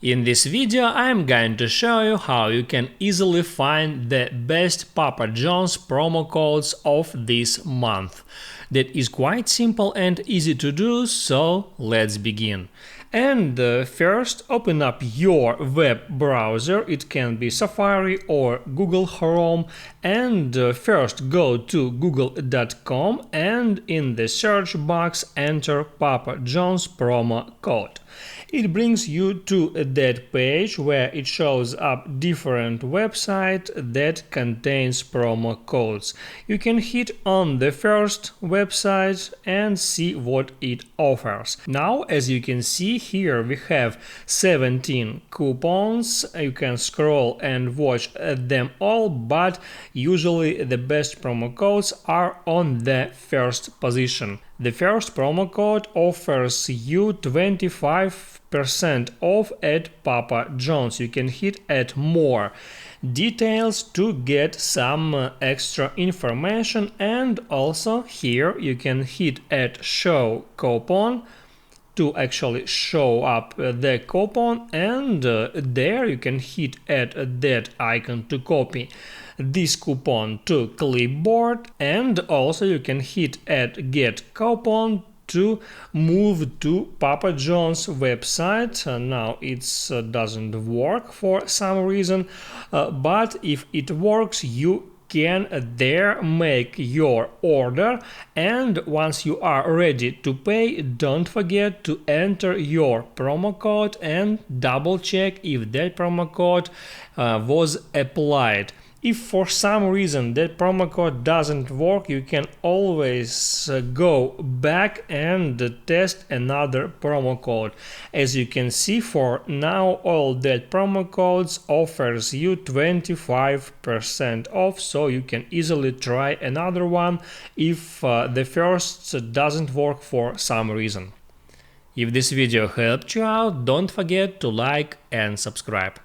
In this video I'm going to show you how you can easily find the best Papa John's promo codes of this month. That is quite simple and easy to do, so let's begin. And first open up your web browser, it can be Safari or Google Chrome, and first go to google.com and in the search box enter Papa John's promo code. It brings you to that page where it shows up different websites that contains promo codes. You can hit on the first website and see what it offers. Now, as you can see here, we have 17 coupons. You can scroll and watch them all, but usually the best promo codes are on the first position. The first promo code offers you 25% off at Papa John's. You can hit add more details to get some extra information, and also here you can hit add show coupon to actually show up the coupon, and there you can hit add that icon to copy this coupon to clipboard, and also you can hit add get coupon to move to Papa John's website. Now it doesn't work for some reason, but if it works you can there make your order, and once you are ready to pay, don't forget to enter your promo code and double check if that promo code was applied. If for some reason that promo code doesn't work, you can always go back and test another promo code. As you can see, for now all that promo codes offers you 25% off, so you can easily try another one if the first doesn't work for some reason. If this video helped you out, don't forget to like and subscribe.